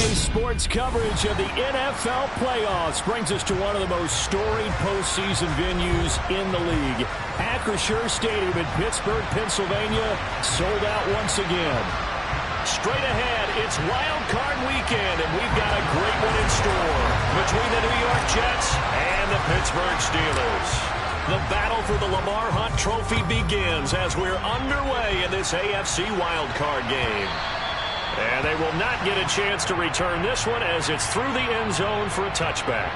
Daily sports coverage of the NFL playoffs brings us to one of the most storied postseason venues in the league. Acrisure Stadium in Pittsburgh, Pennsylvania, sold out once again. Straight ahead, it's wild card weekend, and we've got a great one in store between the New York Jets and the Pittsburgh Steelers. The battle for the Lamar Hunt Trophy begins as we're underway in this AFC wild card game. And they will not get a chance to return this one as it's through the end zone for a touchback.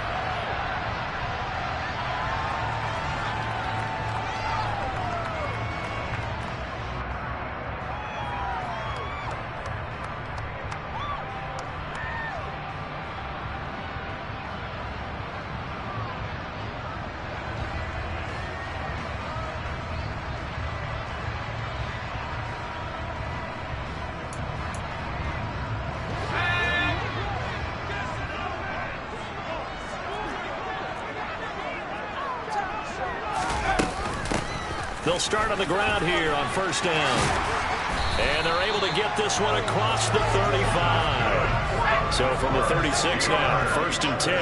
They'll start on the ground here on first down. And they're able to get this one across the 35. So from the 36 now, first and 10.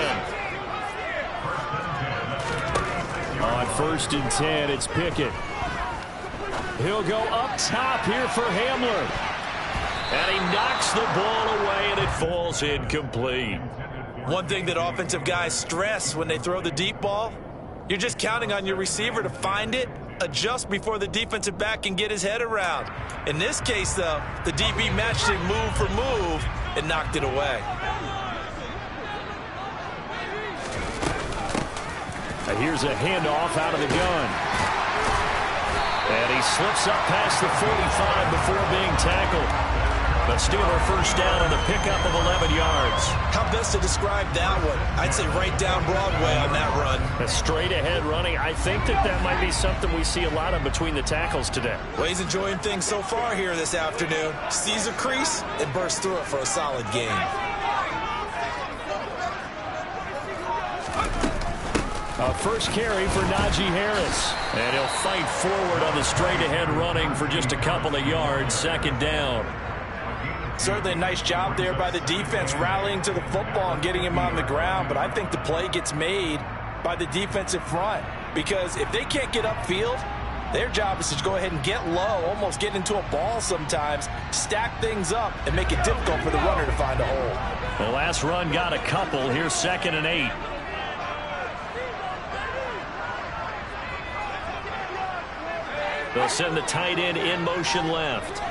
On first and 10, it's Pickett. He'll go up top here for Hamler. And he knocks the ball away, and it falls incomplete. One thing that offensive guys stress when they throw the deep ball, you're just counting on your receiver to find it, adjust before the defensive back can get his head around. In this case, though, the DB matched it move for move and knocked it away. And here's a handoff out of the gun. And he slips up past the 45 before being tackled. But Steeler first down on the pickup of 11 yards. How best to describe that one? I'd say right down Broadway on that run. A straight ahead running. I think that might be something we see a lot of between the tackles today. Well, he's enjoying things so far here this afternoon. Sees a crease and bursts through it for a solid gain. A first carry for Najee Harris. And he'll fight forward on the straight ahead running for just a couple of yards. Second down. Certainly a nice job there by the defense rallying to the football and getting him on the ground, but I think the play gets made by the defensive front because if they can't get upfield, their job is to go ahead and get low, almost get into a ball sometimes, stack things up, and make it difficult for the runner to find a hole. The last run got a couple. Here's 2nd and 8. They'll send the tight end in motion left.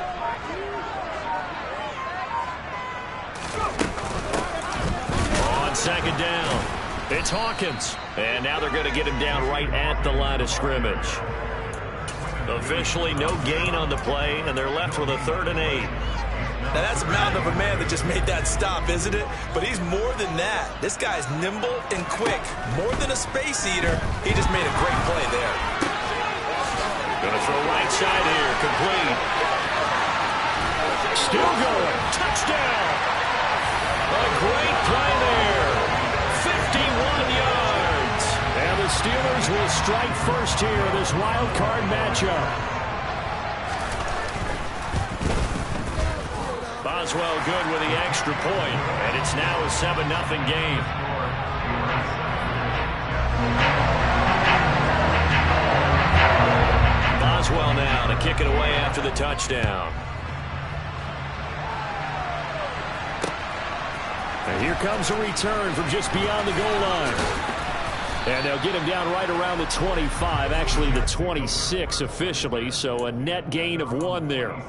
On second down, it's Hawkins. And now they're going to get him down right at the line of scrimmage. Officially no gain on the play, and they're left with a 3rd and 8. Now that's a mountain of a man that just made that stop, isn't it? But he's more than that. This guy's nimble and quick. More than a space eater, he just made a great play there. Going to throw right side here, complete. Still going, touchdown. A great play there. 51 yards. And the Steelers will strike first here in this wild card matchup. Boswell good with the extra point, and it's now a 7-0 game. Boswell now to kick it away after the touchdown. And here comes a return from just beyond the goal line. And they'll get him down right around the 25, actually the 26 officially, so a net gain of 1 there.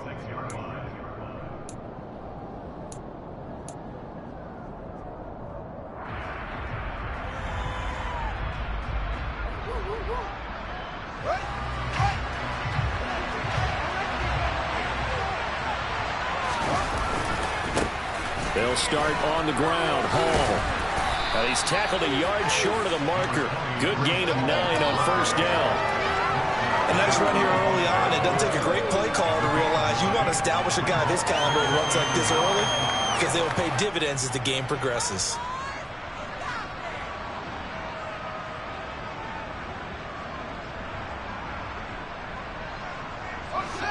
They'll start on the ground. Hall. He's tackled a yard short of the marker. Good gain of 9 on first down. A nice run here early on. It doesn't take a great play call to realize you want to establish a guy this caliber and runs like this early because they will pay dividends as the game progresses.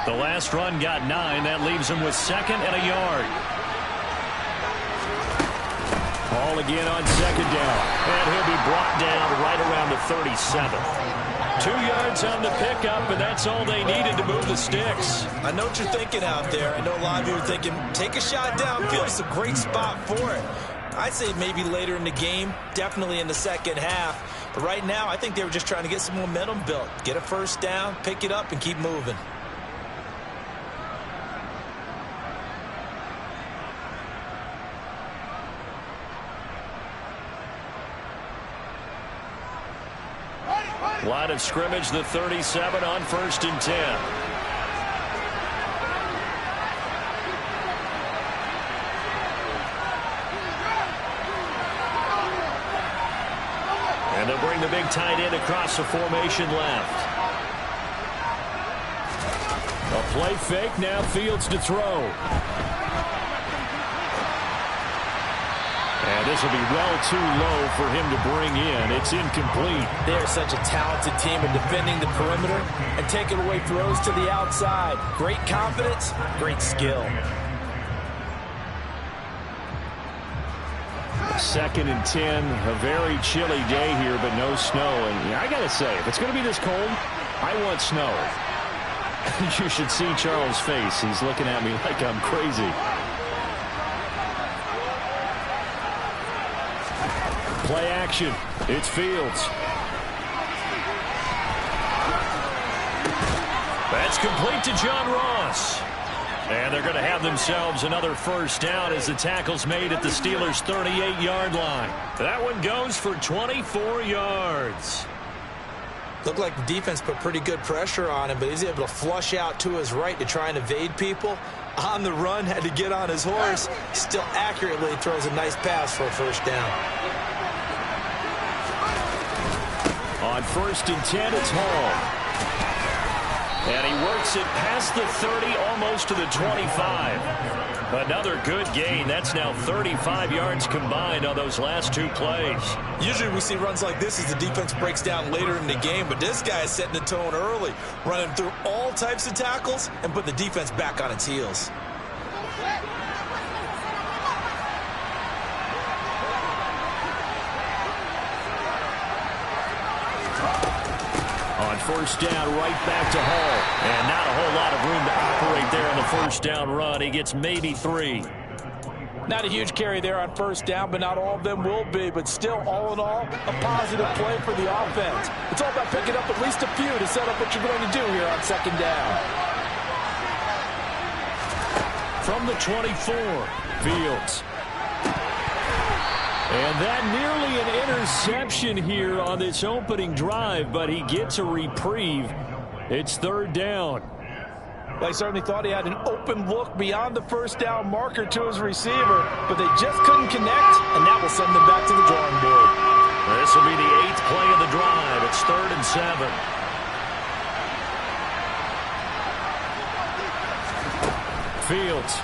The last run got 9. That leaves him with 2nd and a yard. Ball again on second down. And he'll be brought down right around the 37. 2 yards on the pickup, and that's all they needed to move the sticks. I know what you're thinking out there. I know a lot of you are thinking, take a shot downfield. It's a great spot for it. I'd say maybe later in the game, definitely in the second half. But right now, I think they were just trying to get some momentum built. Get a first down, pick it up, and keep moving. Line of scrimmage, the 37 on 1st and 10. And they'll bring the big tight end across the formation left. A play fake, now Fields to throw. And this will be well too low for him to bring in. It's incomplete. They're such a talented team at defending the perimeter and taking away throws to the outside. Great confidence, great skill. 2nd and 10, a very chilly day here, but no snow. And I got to say, if it's going to be this cold, I want snow. You should see Charles' face. He's looking at me like I'm crazy. Play action. It's Fields. That's complete to John Ross. And they're going to have themselves another first down as the tackle's made at the Steelers' 38-yard line. That one goes for 24 yards. Looked like the defense put pretty good pressure on him, but he's able to flush out to his right to try and evade people. On the run, had to get on his horse. Still accurately throws a nice pass for a first down. On 1st and 10, it's Hall. And he works it past the 30, almost to the 25. Another good gain. That's now 35 yards combined on those last 2 plays. Usually we see runs like this as the defense breaks down later in the game, but this guy is setting the tone early, running through all types of tackles and put the defense back on its heels. On 1st down, right back to Hall. And not a whole lot of room to operate there on the 1st down run. He gets maybe 3. Not a huge carry there on 1st down, but not all of them will be. But still, all in all, a positive play for the offense. It's all about picking up at least a few to set up what you're going to do here on 2nd down. From the 24, Fields. And that nearly an interception here on this opening drive, but he gets a reprieve. It's 3rd down. They certainly thought he had an open look beyond the 1st down marker to his receiver, but they just couldn't connect, and that will send them back to the drawing board. This will be the 8th play of the drive. It's 3rd and 7. Fields.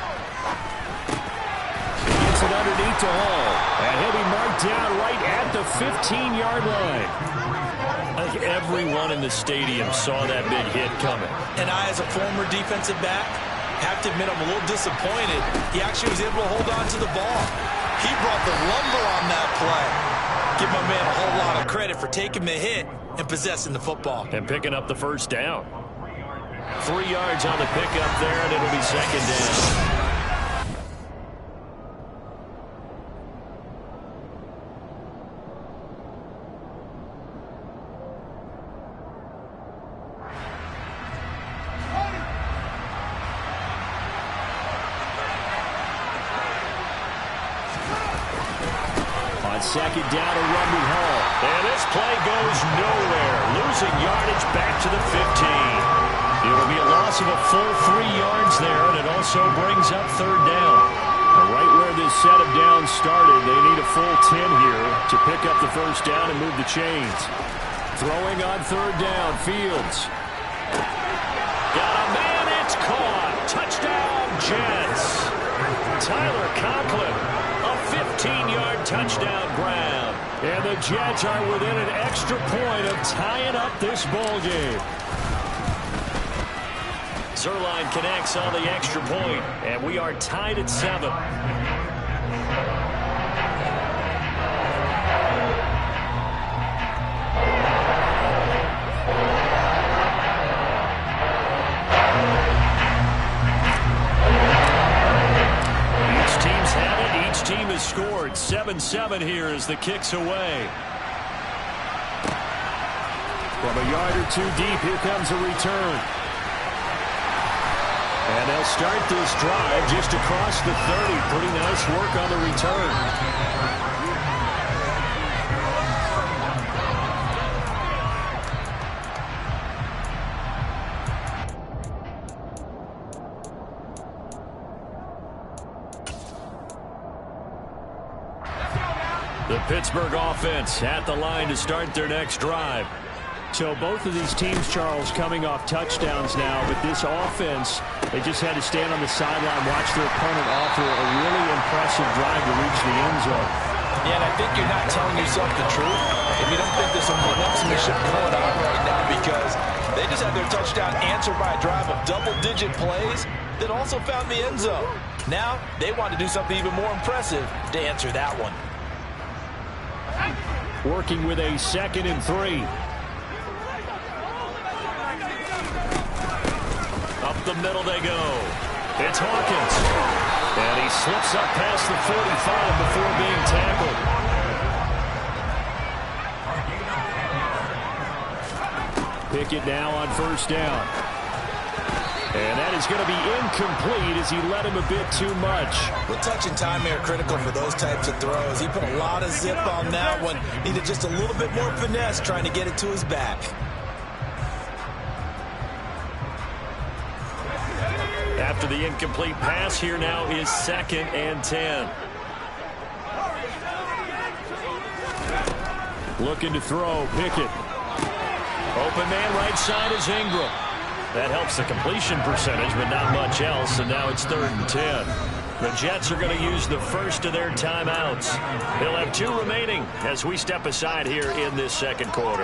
Gets it underneath to Hall. And he'll be marked down right at the 15-yard line. I think everyone in the stadium saw that big hit coming. And I, as a former defensive back, have to admit I'm a little disappointed. He actually was able to hold on to the ball. He brought the lumber on that play. Give my man a whole lot of credit for taking the hit and possessing the football. And picking up the 1st down. 3 yards on the pickup there, and it'll be 2nd down. On 2nd down, a run with Hall. And this play goes nowhere. Losing yardage back to the 15. It'll be a loss of a full 3 yards there, and it also brings up 3rd down. Right where this set of downs started, they need a full 10 here to pick up the 1st down and move the chains. Throwing on 3rd down, Fields. Got a man, it's caught. Touchdown, Jets. Tyler Conklin. 15-yard touchdown grab. And the Jets are within an extra point of tying up this ball game. Zerline connects on the extra point, and we are tied at 7. 7-7 here as the kick's away. From a yard or two deep, here comes a return. And they'll start this drive just across the 30. Pretty nice work on the return. The Pittsburgh offense at the line to start their next drive. So both of these teams, Charles, coming off touchdowns now, but this offense, they just had to stand on the sideline, watch their opponent offer a really impressive drive to reach the end zone. Yeah, and I think you're not telling yourself the truth if you don't think there's some one-upsmanship going on right now, because they just had their touchdown answered by a drive of double-digit plays that also found the end zone. Now they want to do something even more impressive to answer that one. Working with a 2nd and 3. Up the middle they go. It's Hawkins. And he slips up past the 45 before being tackled. Pickett now on 1st down. And that is going to be incomplete as he led him a bit too much. Well, touch and time are critical for those types of throws. He put a lot of zip on that one. Needed just a little bit more finesse trying to get it to his back. After the incomplete pass, here now is 2nd and 10. Looking to throw, Pickett. Open man right side is Ingram. That helps the completion percentage, but not much else, and now it's 3rd and 10. The Jets are going to use the first of their timeouts. They'll have 2 remaining as we step aside here in this 2nd quarter.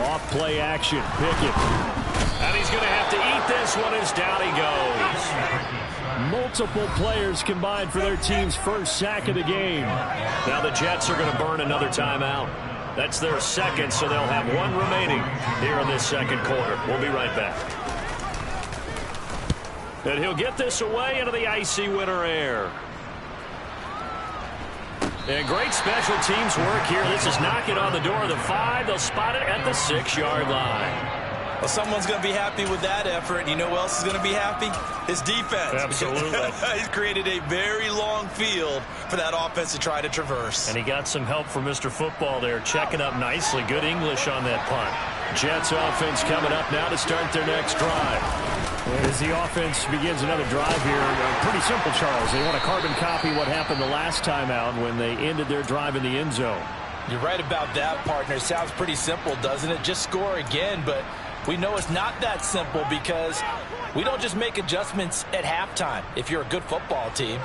Off play action, Pickett. And he's going to have to eat this one as down he goes. Multiple players combined for their team's first sack of the game. Now the Jets are going to burn another timeout. That's their 2nd, so they'll have 1 remaining here in this 2nd quarter. We'll be right back. And he'll get this away into the icy winter air. And great special teams work here. This is knocking on the door of the 5. They'll spot it at the 6-yard line. Well, someone's going to be happy with that effort. And you know who else is going to be happy? His defense. Absolutely. He's created a very long field for that offense to try to traverse. And he got some help from Mr. Football there, checking up nicely. Good English on that punt. Jets offense coming up now to start their next drive. As the offense begins another drive here, pretty simple, Charles. They want to carbon copy what happened the last time out when they ended their drive in the end zone. You're right about that, partner. It sounds pretty simple, doesn't it? Just score again, but we know it's not that simple because we don't just make adjustments at halftime if you're a good football team.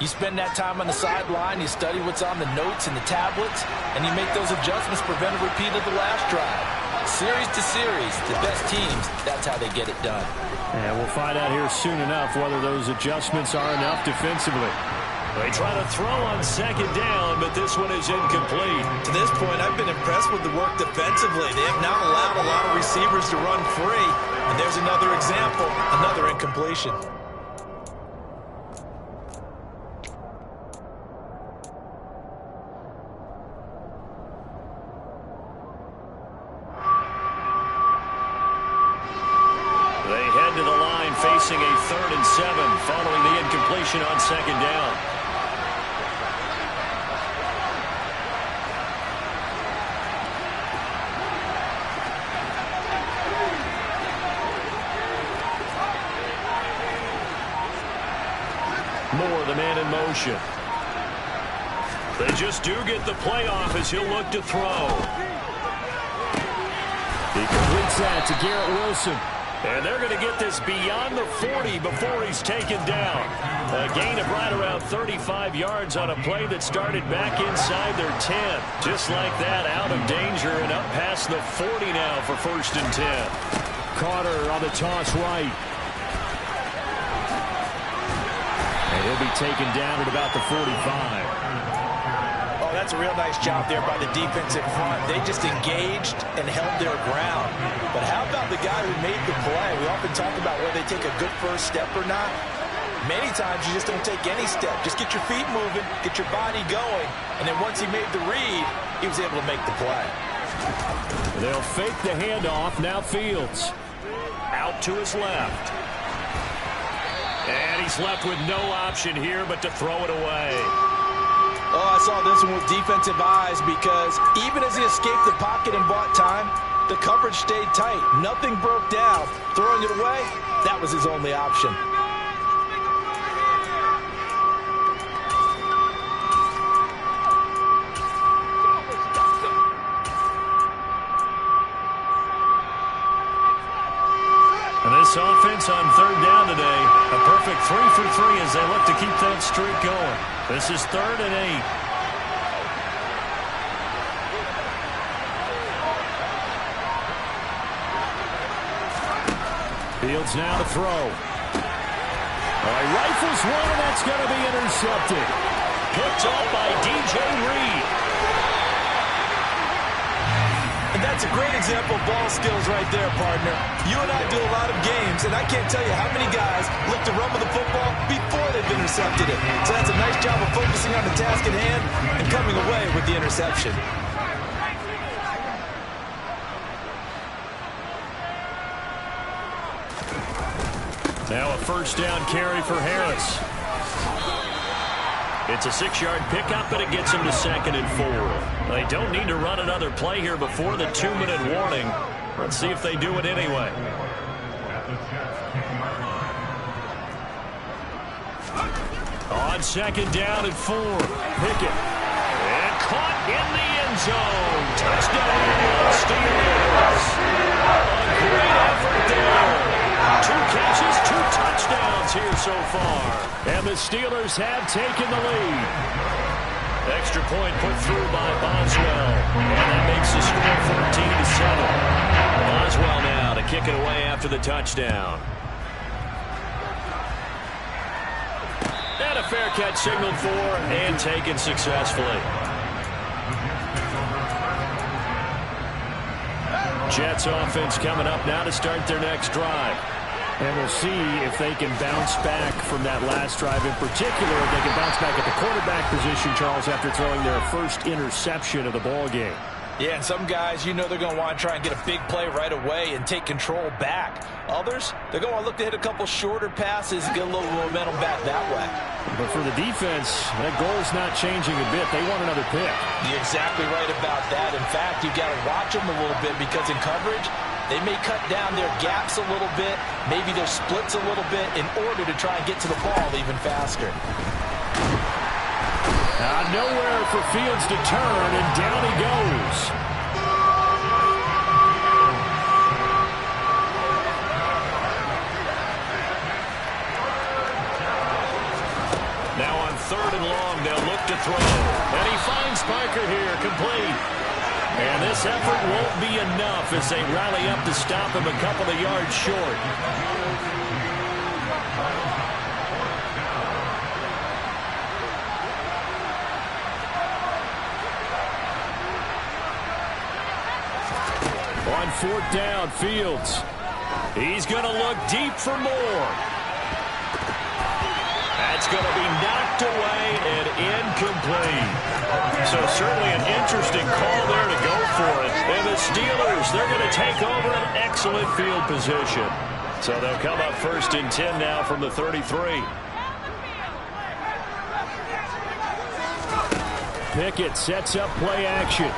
You spend that time on the sideline, you study what's on the notes and the tablets, and you make those adjustments, prevent a repeat of the last drive. Series to series, the best teams, that's how they get it done. And we'll find out here soon enough whether those adjustments are enough defensively. They try to throw on 2nd down, but this one is incomplete. To this point, I've been impressed with the work defensively. They have not allowed a lot of receivers to run free. And there's another example, another incompletion. They head to the line facing a 3rd and 7 following the incompletion on 2nd down. Moore, the man in motion. They just do get the play off as he'll look to throw. He completes that to Garrett Wilson. And they're going to get this beyond the 40 before he's taken down. A gain of right around 35 yards on a play that started back inside their 10. Just like that, out of danger and up past the 40 now for 1st and 10. Carter on the toss right. And he'll be taken down at about the 45. that's a real nice job there by the defense in front. They just engaged and held their ground. But how about the guy who made the play? We often talk about whether they take a good first step or not. Many times you just don't take any step. Just get your feet moving, get your body going, and then once he made the read, he was able to make the play. They'll fake the handoff. Now Fields. Out to his left. And he's left with no option here but to throw it away. Oh, I saw this one with defensive eyes because even as he escaped the pocket and bought time, the coverage stayed tight. Nothing broke down. Throwing it away, that was his only option. This offense on third down today, a perfect 3 for 3 as they look to keep that streak going. This is 3rd and 8. Fields now to throw. He rifles one, and that's going to be intercepted. Picked up by DJ Reed. And that's a great example of ball skills right there, partner. You and I do a lot of games, and I can't tell you how many guys look to run with the football before they've intercepted it. So that's a nice job of focusing on the task at hand and coming away with the interception. Now a first down carry for Harris. It's a 6-yard pickup, but it gets him to 2nd and 4. They don't need to run another play here before the 2-minute warning. Let's see if they do it anyway. On 2nd down and 4. Pickett. And caught in the end zone. Touchdown, Steelers. A great effort there. 2 catches, 2 touchdowns here so far. And the Steelers have taken the lead. Extra point put through by Boswell. And that makes the score 14-7. Boswell now to kick it away after the touchdown. And a fair catch signaled for and taken successfully. Jets offense coming up now to start their next drive. And we'll see if they can bounce back from that last drive in particular. If they can bounce back at the quarterback position, Charles, after throwing their first interception of the ball game. Yeah, and some guys, you know they're going to want to try and get a big play right away and take control back. Others, they're going to look to hit a couple shorter passes and get a little momentum back that way. But for the defense, that goal's not changing a bit. They want another pick. You're exactly right about that. In fact, you've got to watch them a little bit because in coverage, they may cut down their gaps a little bit, maybe their splits a little bit in order to try and get to the ball even faster. Nowhere for Fields to turn, and down he goes. Now on 3rd and long, they'll look to throw. And he finds Parker here, complete. And this effort won't be enough as they rally up to stop him a couple of yards short. On 4th down, Fields. He's going to look deep for more. That's going to be knocked away and incomplete. So certainly an interesting call there to go for it. And the Steelers, they're going to take over an excellent field position. So they'll come up 1st and 10 now from the 33. Pickett sets up play action.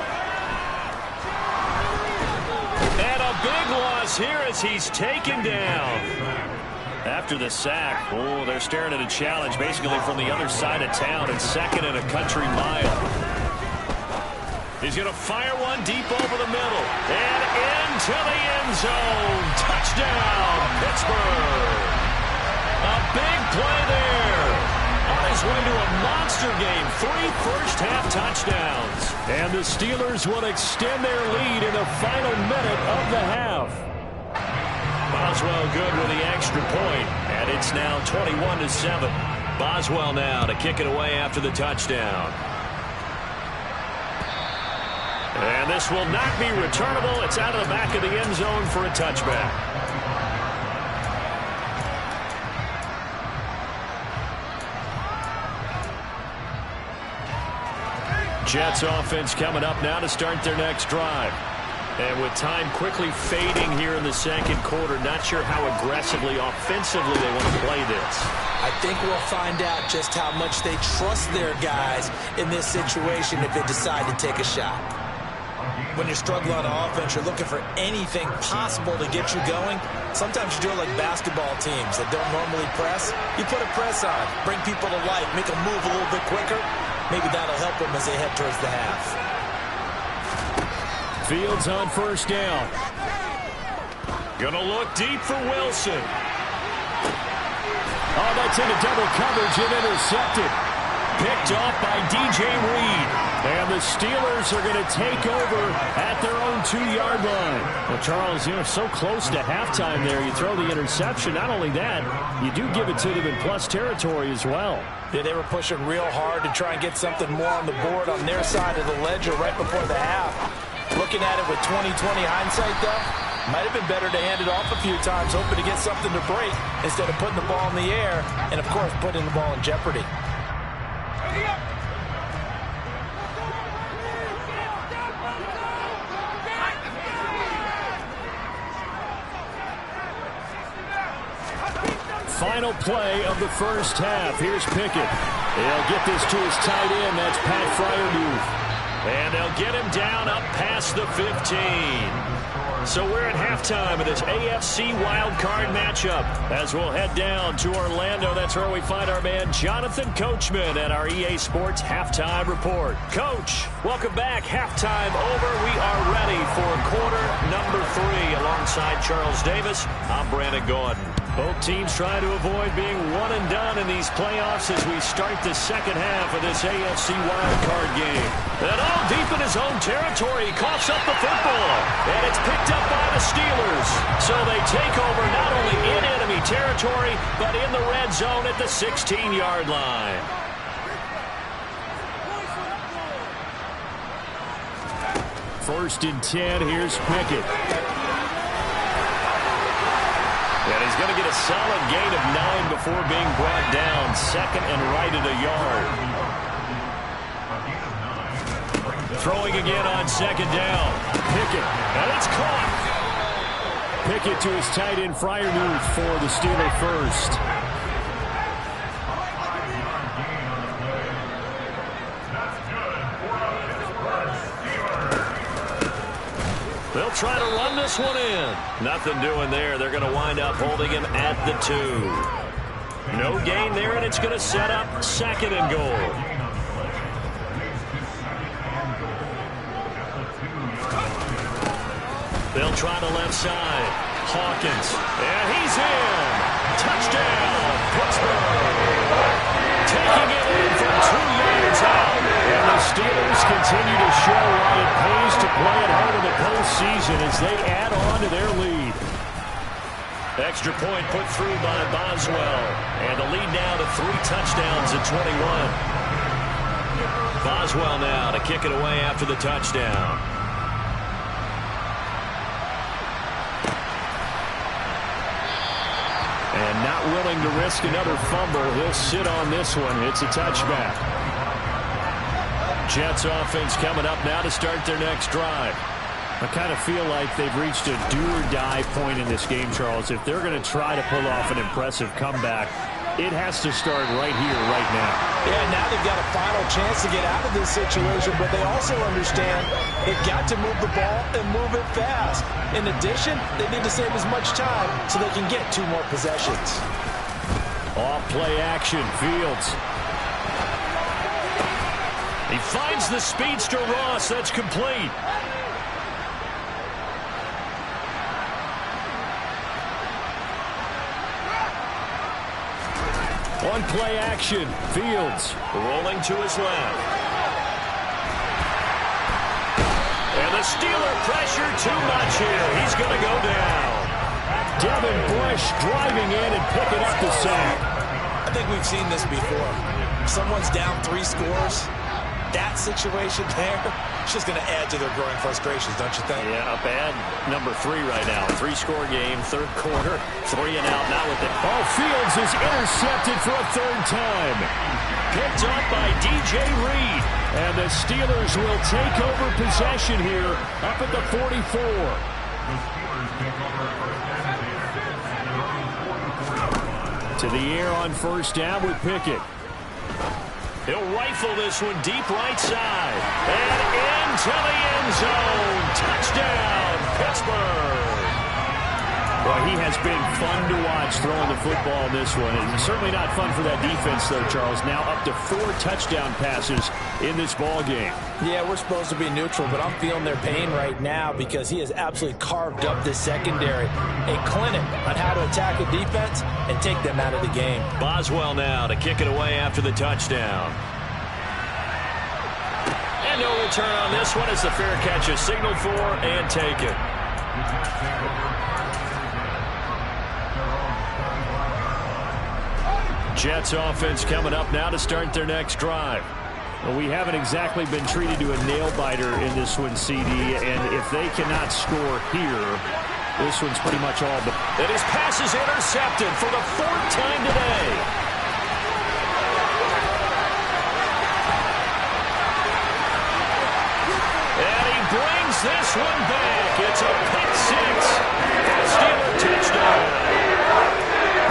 And a big loss here as he's taken down. After the sack, they're staring at a challenge basically from the other side of town and 2nd and a country mile. He's going to fire one deep over the middle. And into the end zone. Touchdown, Pittsburgh. A big play there. On his way to a monster game. 3 first-half touchdowns. And the Steelers will extend their lead in the final minute of the half. Boswell good with the extra point, and it's now 21-7. Boswell now to kick it away after the touchdown. And this will not be returnable. It's out of the back of the end zone for a touchback. Jets offense coming up now to start their next drive. And with time quickly fading here in the second quarter, not sure how aggressively, offensively they want to play this. I think we'll find out just how much they trust their guys in this situation if they decide to take a shot. When you're struggling on offense, you're looking for anything possible to get you going. Sometimes you do it like basketball teams that don't normally press. You put a press on, bring people to life, make them move a little bit quicker. Maybe that'll help them as they head towards the half. Fields on first down. Gonna look deep for Wilson. Oh, that's into double coverage and intercepted. Picked off by DJ Reed. And the Steelers are going to take over at their own 2-yard line. Well, Charles, so close to halftime there. You throw the interception. Not only that, you do give it to them in plus territory as well. Yeah, they were pushing real hard to try and get something more on the board on their side of the ledger right before the half. Looking at it with 20/20 hindsight, though, might have been better to hand it off a few times, hoping to get something to break instead of putting the ball in the air and, of course, putting the ball in jeopardy. Final play of the first half. Here's Pickett. They'll get this to his tight end. That's Pat Freiermuth. And they'll get him down up past the 15. So we're at halftime of this AFC wildcard matchup as we'll head down to Orlando. That's where we find our man Jonathan Coachman at our EA Sports Halftime Report. Coach, welcome back. Halftime over. We are ready for quarter number 3 alongside Charles Davis. I'm Brandon Gordon. Both teams trying to avoid being one and done in these playoffs as we start the second half of this AFC wildcard game. And all deep in his own territory, he coughs up the football. And it's picked up by the Steelers. So they take over not only in enemy territory, but in the red zone at the 16-yard line. First and 10, here's Pickett. And he's going to get a solid gain of 9 before being brought down. Second and right at a yard. Throwing again on second down. Pickett, and it's caught. Pickett to his tight end, Freiermuth, for the Steeler first. They'll try to run this one in. Nothing doing there. They're going to wind up holding him at the 2. No gain there, and it's going to set up second and goal. They'll try the left side. Hawkins. And he's in. Touchdown, Pittsburgh. Taking it in from 2 yards out. And the Steelers continue to show why it pays to play at home in the postseason as they add on to their lead. Extra point put through by Boswell. And the lead now to 3 touchdowns at 21. Boswell now to kick it away after the touchdown. And not willing to risk another fumble. He'll sit on this one. It's a touchback. Jets offense coming up now to start their next drive. I kind of feel like they've reached a do-or-die point in this game, Charles. If they're going to try to pull off an impressive comeback, it has to start right here, right now. Yeah, now they've got a final chance to get out of this situation, but they also understand they've got to move the ball and move it fast. In addition, they need to save as much time so they can get 2 more possessions. Off play action, Fields. He finds the speedster Ross. That's complete. On play action, Fields rolling to his left. And the Steeler pressure too much here. He's going to go down. Devin Bush driving in and picking up the sack. I think we've seen this before. If someone's down 3 scores, that situation there, it's just going to add to their growing frustrations, don't you think? Yeah, up and number 3 right now. 3-score game, third quarter, 3 and out, not with it. Oh, Fields is intercepted for a third time. Picked up by DJ Reed. And the Steelers will take over possession here up at the 44. To the air on first down with Pickett. He'll rifle this one deep right side. And into the end zone. Touchdown, Pittsburgh. Well, he has been fun to watch throwing the football in this one. It's certainly not fun for that defense, though, Charles. Now up to 4 touchdown passes in this ball game. Yeah, we're supposed to be neutral, but I'm feeling their pain right now because he has absolutely carved up this secondary. A clinic on how to attack a defense and take them out of the game. Boswell now to kick it away after the touchdown. And no return on this one as the fair catch is signaled for and taken. Jets offense coming up now to start their next drive. Well, we haven't exactly been treated to a nail-biter in this one, CD, and if they cannot score here, this one's pretty much all but. And his pass is intercepted for the 4th time today. And he brings this one back. It's a pick 6. Steeler touchdown.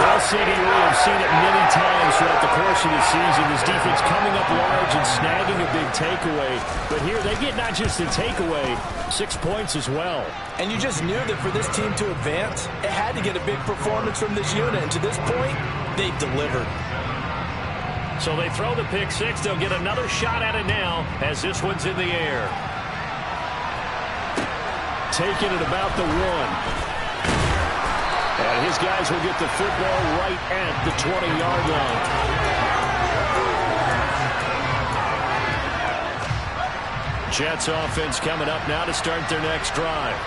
Well, CD, we have seen it many times throughout the course of the season. This defense coming up large and snagging a big takeaway. But here they get not just a takeaway, 6 points as well. And you just knew that for this team to advance, it had to get a big performance from this unit. And to this point, they've delivered. So they throw the pick 6. They'll get another shot at it now as this one's in the air. Taking it about the 1. And his guys will get the football right at the 20-yard line. Jets offense coming up now to start their next drive.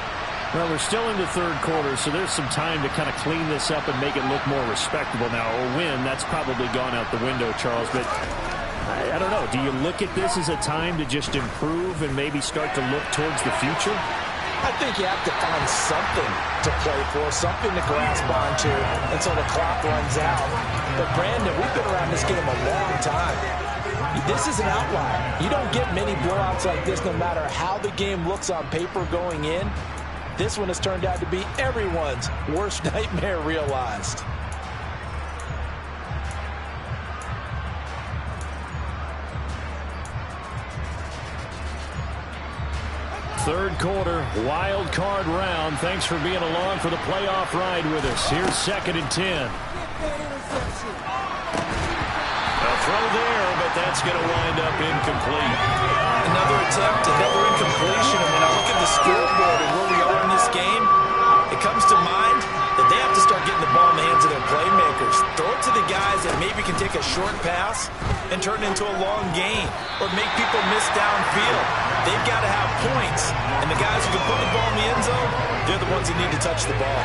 Well, we're still in the third quarter, so there's some time to kind of clean this up and make it look more respectable now. A win, that's probably gone out the window, Charles. But I don't know. Do you look at this as a time to just improve and maybe start to look towards the future? I think you have to find something to play for, something to grasp onto until the clock runs out. But, Brandon, we've been around this game a long time. This is an outlier. You don't get many blowouts like this no matter how the game looks on paper going in. This one has turned out to be everyone's worst nightmare realized. Third quarter, wild card round. Thanks for being along for the playoff ride with us. Here's 2nd and 10. A throw there, but that's going to wind up incomplete. Another attempt, another incompletion. And when I look at the scoreboard and where we are in this game, it comes to mind that they have to start getting the ball in the hands of their playmakers. Throw it to the guys that maybe can take a short pass and turn it into a long gain or make people miss downfield. They've got to have points. And the guys who can put the ball in the end zone, they're the ones that need to touch the ball.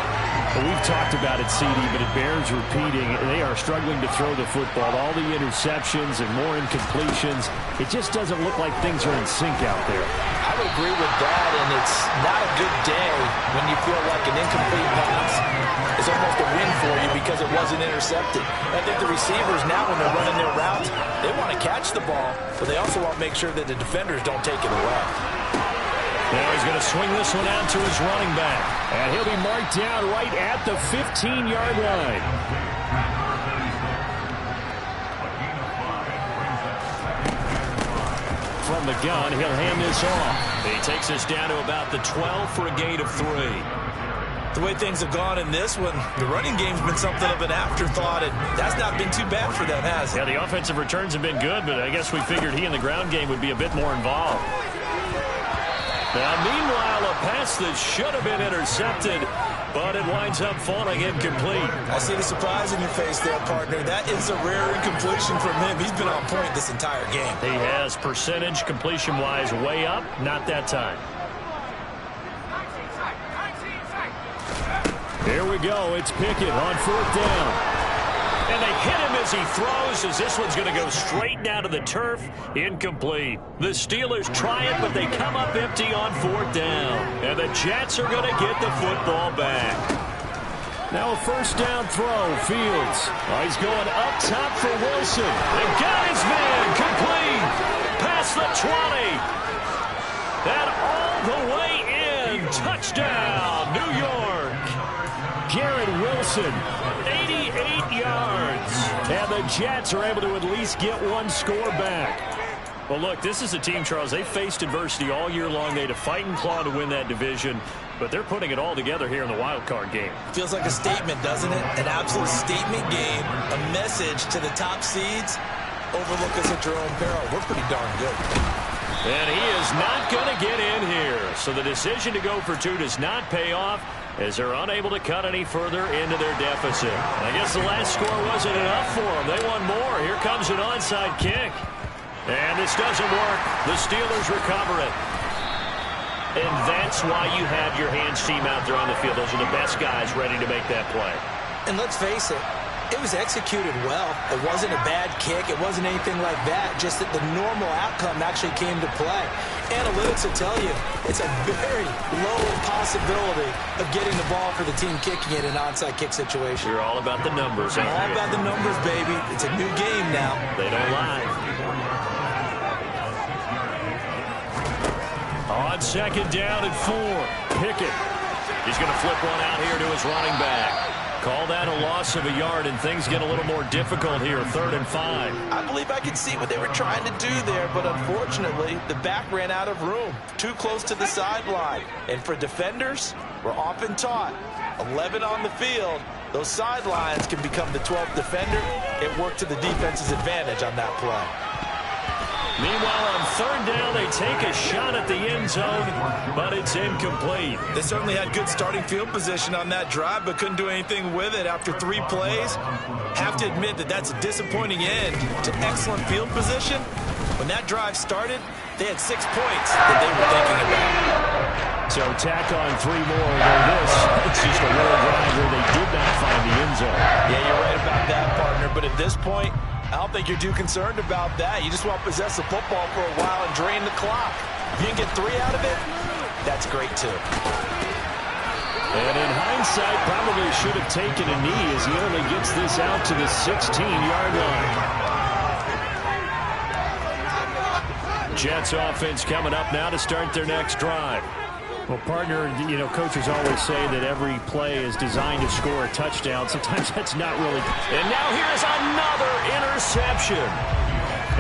Well, we've talked about it, CD, but it bears repeating. They are struggling to throw the football. All the interceptions and more incompletions. It just doesn't look like things are in sync out there. I would agree with that, and it's not a good day when you feel like an incomplete pass is almost a win for you because it wasn't intercepted. I think the receivers now, when they're running their routes, they want to catch the ball, but they also want to make sure that the defenders don't take it away. Now he's going to swing this one out to his running back. And he'll be marked down right at the 15-yard line. From the gun, he'll hand this off. He takes us down to about the 12 for a gain of 3. The way things have gone in this one, the running game's been something of an afterthought, and that's not been too bad for them, has it? Yeah, the offensive returns have been good, but I guess we figured he in the ground game would be a bit more involved. Now, meanwhile, a pass that should have been intercepted, but it winds up falling incomplete. I see the surprise in your face there, partner. That is a rare incompletion from him. He's been on point this entire game. He has percentage completion-wise way up, not that time. Here we go. It's Pickett on 4th down. And they hit him as as he throws, as this one's going to go straight down to the turf. Incomplete. The Steelers try it, but they come up empty on 4th down. And the Jets are going to get the football back. Now a first down throw. Fields. Oh, he's going up top for Wilson. They got his man. Complete. Past the 20. And all the way in. Touchdown, New York. Garrett Wilson, 88 yards. And the Jets are able to at least get one score back. Well, look, this is a team, Charles. They faced adversity all year long. They had to fight and claw to win that division, but they're putting it all together here in the wild card game. Feels like a statement, doesn't it? An absolute statement game, a message to the top seeds. Overlook us at your own peril. We're pretty darn good. And he is not going to get in here. So the decision to go for 2 does not pay off, as they're unable to cut any further into their deficit. I guess the last score wasn't enough for them. They won more. Here comes an onside kick. And this doesn't work. The Steelers recover it. And that's why you have your hands team out there on the field. Those are the best guys ready to make that play. And let's face it, it was executed well. It wasn't a bad kick. It wasn't anything like that. Just that the normal outcome actually came to play. Analytics will tell you it's a very low possibility of getting the ball for the team kicking it in an onside kick situation. You're all about the numbers. All about the numbers, baby. It's a new game now. They don't lie. On 2nd down and 4. Pickett. He's going to flip one out here to his running back. Call that a loss of a yard, and things get a little more difficult here. 3rd and 5. I believe I could see what they were trying to do there, but unfortunately, the back ran out of room. Too close to the sideline. And for defenders, we're often taught, 11 on the field, those sidelines can become the 12th defender. It worked to the defense's advantage on that play. Meanwhile, on 3rd down, they take a shot at the end zone, but it's incomplete. They certainly had good starting field position on that drive, but couldn't do anything with it after 3 plays. Have to admit that that's a disappointing end to excellent field position. When that drive started, they had 6 points that they were thinking about. So tack on 3 more, though this, it's just a little drive where they did not find the end zone. Yeah, you're right about that, partner, but at this point, I don't think you're too concerned about that. You just want to possess the football for a while and drain the clock. If you can get 3 out of it, that's great too. And in hindsight, probably should have taken a knee as he only gets this out to the 16-yard line. Jets offense coming up now to start their next drive. Well, partner, you know, coaches always say that every play is designed to score a touchdown. Sometimes that's not really. And now here's another interception.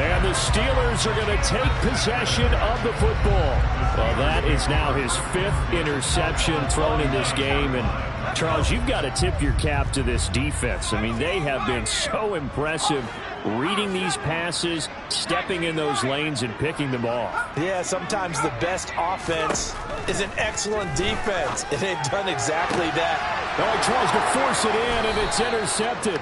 And the Steelers are going to take possession of the football. Well, that is now his 5th interception thrown in this game. And, Charles, you've got to tip your cap to this defense. I mean, they have been so impressive reading these passes, stepping in those lanes, and picking them off. Yeah, sometimes the best offense is an excellent defense, and they've done exactly that. Oh, he tries to force it in, and it's intercepted.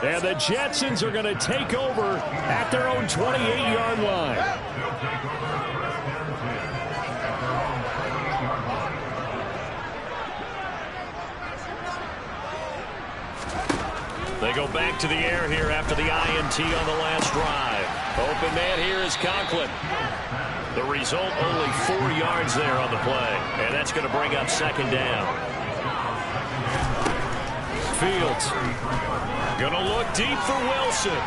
And the Jetsons are going to take over at their own 28-yard line. They go back to the air here after the INT on the last drive. Open man here is Conklin. The result, only 4 yards there on the play. And that's going to bring up 2nd down. Fields going to look deep for Wilson.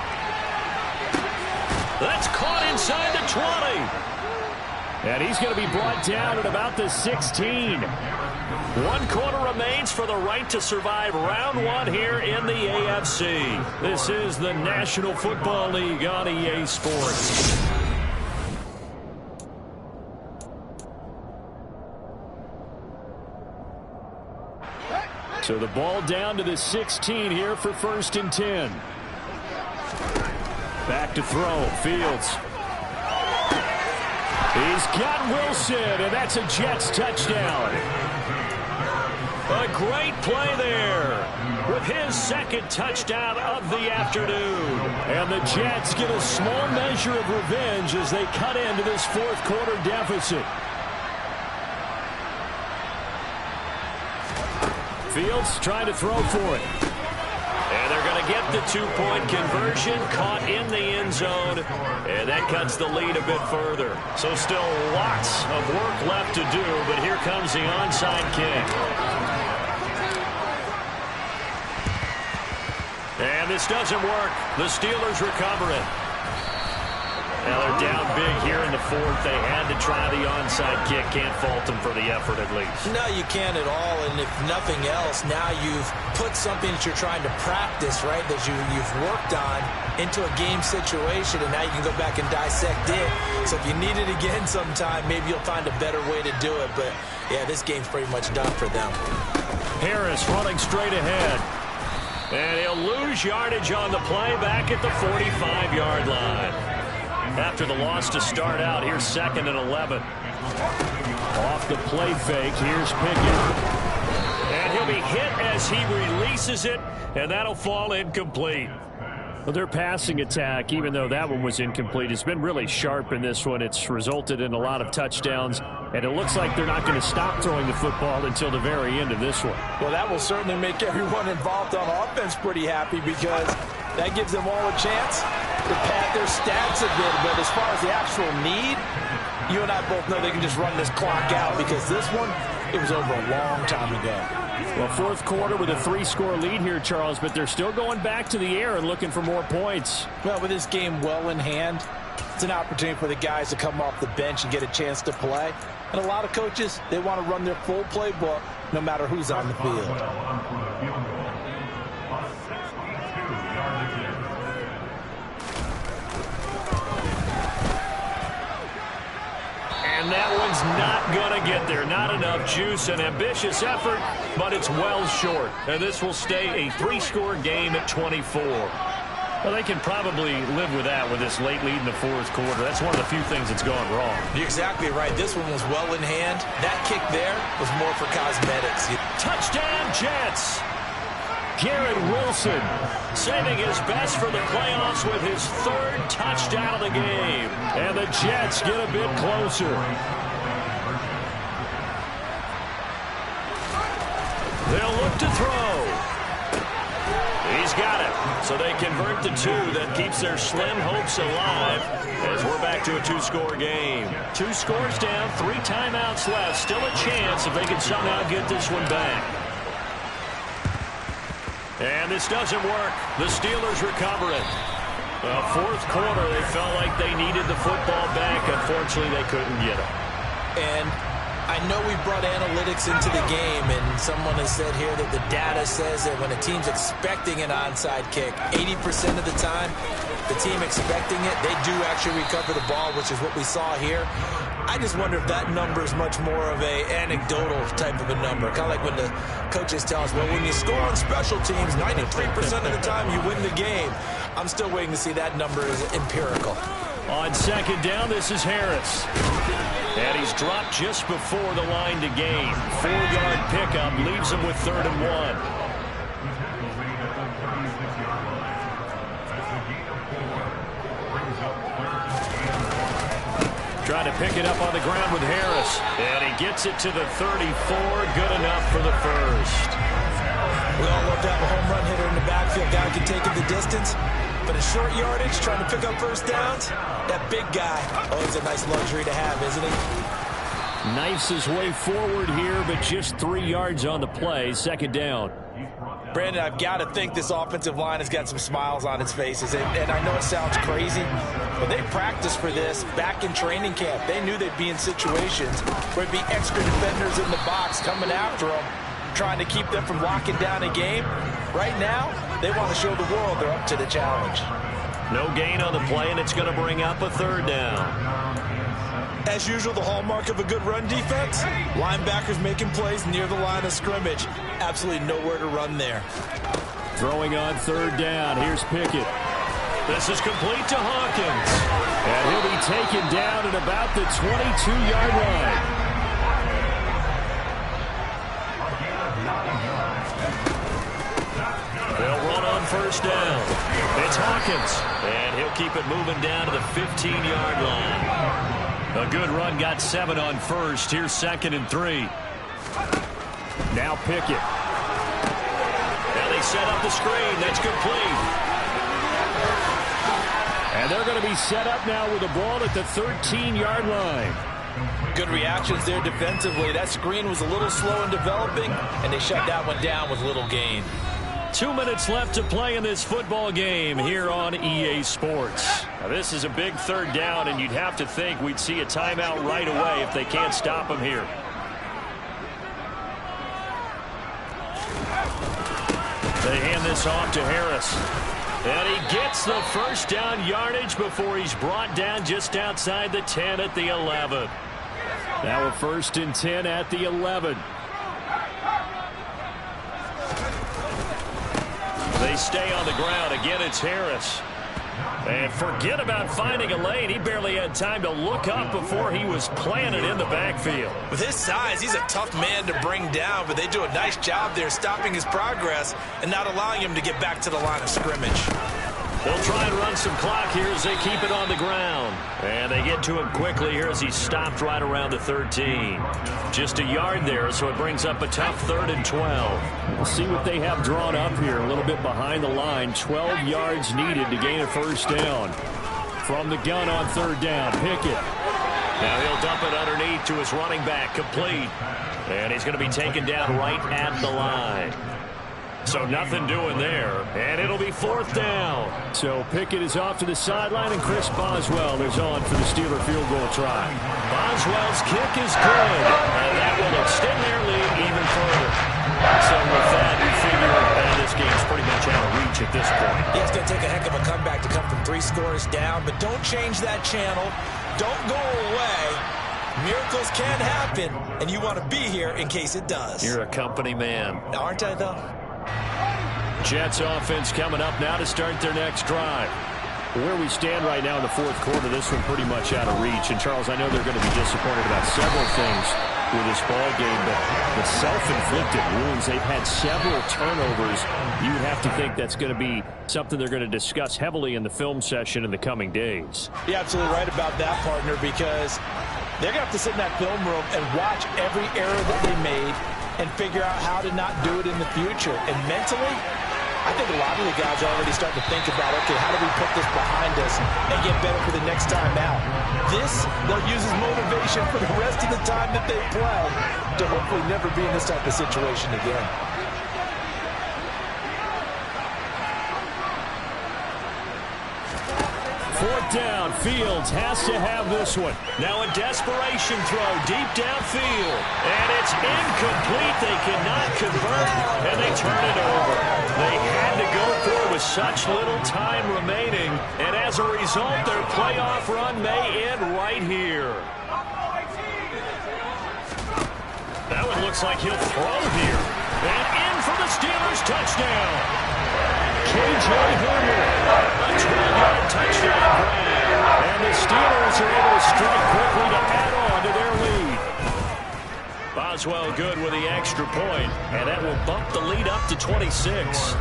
That's caught inside the 20. And he's going to be brought down at about the 16. 1 quarter remains for the right to survive round 1 here in the AFC. This is the National Football League on EA Sports. So the ball down to the 16 here for 1st and 10. Back to throw. Fields. He's got Wilson, and that's a Jets touchdown. A great play there with his 2nd touchdown of the afternoon. And the Jets get a small measure of revenge as they cut into this 4th quarter deficit. Fields trying to throw for it. And they're going to get the two-point conversion, caught in the end zone, and that cuts the lead a bit further. So still lots of work left to do, but here comes the onside kick. And this doesn't work. The Steelers recover it. Now they're down big here in the fourth. They had to try the onside kick. Can't fault them for the effort at least. No, you can't at all. And if nothing else, now you've put something that you're trying to practice, right, that you've worked on into a game situation, and now you can go back and dissect it. So if you need it again sometime, maybe you'll find a better way to do it. But, yeah, this game's pretty much done for them. Harris running straight ahead. And he'll lose yardage on the play back at the 45-yard line. After the loss to start out, here's 2nd and 11. Off the play fake, here's Pickett. And he'll be hit as he releases it, and that'll fall incomplete. Well, their passing attack, even though that one was incomplete, has been really sharp in this one. It's resulted in a lot of touchdowns, and it looks like they're not going to stop throwing the football until the very end of this one. Well, that will certainly make everyone involved on offense pretty happy, because that gives them all a chance to pad their stats a bit. But as far as the actual need, you and I both know they can just run this clock out, because this one, it was over a long time ago. Well, fourth quarter with a 3-score lead here, Charles, but they're still going back to the air and looking for more points. Well, with this game well in hand, it's an opportunity for the guys to come off the bench and get a chance to play. And a lot of coaches, they want to run their full playbook no matter who's on the field. And that one's not going to get there. Not enough juice. An ambitious effort, but it's well short. And this will stay a 3-score game at 24. Well, they can probably live with that with this late lead in the fourth quarter. That's one of the few things that's gone wrong. You're exactly right. This one was well in hand. That kick there was more for cosmetics. Touchdown, Jets! Garrett Wilson saving his best for the playoffs with his 3rd touchdown of the game. And the Jets get a bit closer. They'll look to throw. He's got it. So they convert the 2. That keeps their slim hopes alive as we're back to a 2-score game. 2 scores down, 3 timeouts left. Still a chance if they can somehow get this one back. And this doesn't work. The Steelers recover it. Well, fourth quarter, they felt like they needed the football back. Unfortunately, they couldn't get it. And I know we brought analytics into the game, and someone has said here that the data says that when a team's expecting an onside kick, 80% of the time, the team expecting it, they do actually recover the ball, which is what we saw here. I just wonder if that number is much more of a anecdotal type of a number. Kind of like when the coaches tell us, well, when you score on special teams, 93% of the time you win the game. I'm still waiting to see that number is empirical. On 2nd down, this is Harris. And he's dropped just before the line to gain. 4-yard pickup leaves him with 3rd and 1. Trying to pick it up on the ground with Harris. And he gets it to the 34. Good enough for the 1st. We all love to have a home run hitter in the backfield. Guy can take it the distance. But a short yardage, trying to pick up first downs, that big guy, it's a nice luxury to have, isn't it? Knifes his way forward here, but just 3 yards on the play. 2nd down. Brandon, I've got to think this offensive line has got some smiles on its faces. And I know it sounds crazy, but they practiced for this back in training camp. They knew they'd be in situations where there'd be extra defenders in the box coming after them, trying to keep them from locking down a game. Right now, they want to show the world they're up to the challenge. No gain on the play, and it's going to bring up a 3rd down. As usual, the hallmark of a good run defense, linebackers making plays near the line of scrimmage. Absolutely nowhere to run there. Throwing on 3rd down. Here's Pickett. This is complete to Hawkins. And he'll be taken down at about the 22-yard line. They'll run on 1st down. It's Hawkins. And he'll keep it moving down to the 15-yard line. A good run, got 7 on 1st. Here's 2nd and 3. Now Pickett. Now they set up the screen. That's complete. And they're going to be set up now with the ball at the 13-yard line. Good reactions there defensively. That screen was a little slow in developing, and they shut that one down with little gain. 2 minutes left to play in this football game here on EA Sports. Now, this is a big third down, and you'd have to think we'd see a timeout right away if they can't stop him here. They hand this off to Harris. And he gets the first down yardage before he's brought down just outside the 10 at the 11. Now a 1st and 10 at the 11. They stay on the ground. Again, it's Harris. And forget about finding a lane. He barely had time to look up before he was planted in the backfield. With his size, he's a tough man to bring down, but they do a nice job there stopping his progress and not allowing him to get back to the line of scrimmage. They'll try and run some clock here as they keep it on the ground. And they get to him quickly here as he's stopped right around the 13. Just a yard there, so it brings up a tough 3rd and 12. We'll see what they have drawn up here. A little bit behind the line. 12 yards needed to gain a first down. From the gun on 3rd down, Pickett. Now he'll dump it underneath to his running back, complete. And he's going to be taken down right at the line. So nothing doing there, and it'll be 4th down. So Pickett is off to the sideline, and Chris Boswell is on for the Steeler field goal try. Boswell's kick is good, and that will extend their lead even further. So with that, we figure this game's pretty much out of reach at this point. Yeah, it's going to take a heck of a comeback to come from 3 scores down, but don't change that channel. Don't go away. Miracles can happen, and you want to be here in case it does. You're a company man. Aren't I, though? Jets offense coming up now to start their next drive. Where we stand right now in the 4th quarter, this one pretty much out of reach. And, Charles, I know they're going to be disappointed about several things with this ball game, but the self-inflicted wounds, they've had several turnovers. You'd have to think that's going to be something they're going to discuss heavily in the film session in the coming days. You're absolutely right about that, partner, because they're going to have to sit in that film room and watch every error that they made and figure out how to not do it in the future. And mentally, I think a lot of the guys are already starting to think about, okay, how do we put this behind us and get better for the next time out? This, they'll use as motivation for the rest of the time that they play to hopefully never be in this type of situation again. Fourth down, Fields has to have this one. Now a desperation throw deep downfield. And it's incomplete. They cannot convert, and they turn it over. They had to go for it with such little time remaining. And as a result, their playoff run may end right here. That one looks like he'll throw here. And in for the Steelers touchdown. K.J. Hamler, a 12-yard touchdown grab. And the Steelers are able to strike quickly to add on to their lead. Boswell good with the extra point, and that will bump the lead up to 26.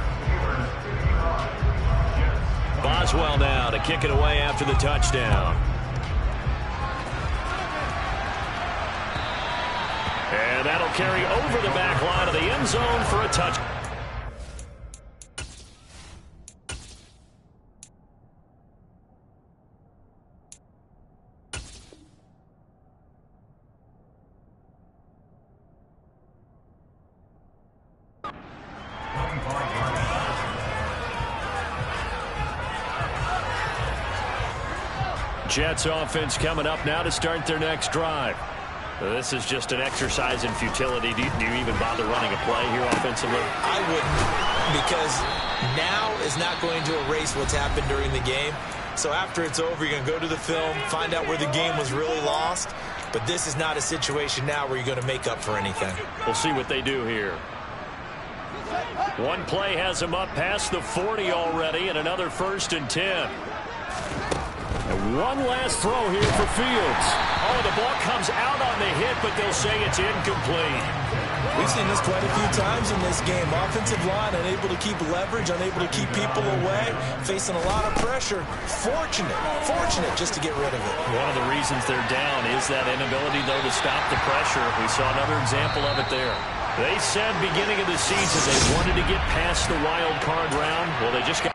Boswell now to kick it away after the touchdown. And that'll carry over the back line of the end zone for a touchdown. Jets offense coming up now to start their next drive. This is just an exercise in futility. Do you even bother running a play here offensively? I wouldn't, because now is not going to erase what's happened during the game. So after it's over, you're going to go to the film, find out where the game was really lost. But this is not a situation now where you're going to make up for anything. We'll see what they do here. One play has them up past the 40 already, and another 1st and 10. And one last throw here for Fields. Oh, the ball comes out on the hit, but they'll say it's incomplete. We've seen this quite a few times in this game. Offensive line unable to keep leverage, unable to keep people away, facing a lot of pressure. Fortunate just to get rid of it. One of the reasons they're down is that inability, though, to stop the pressure. We saw another example of it there. They said beginning of the season they wanted to get past the wild card round. Well, they just got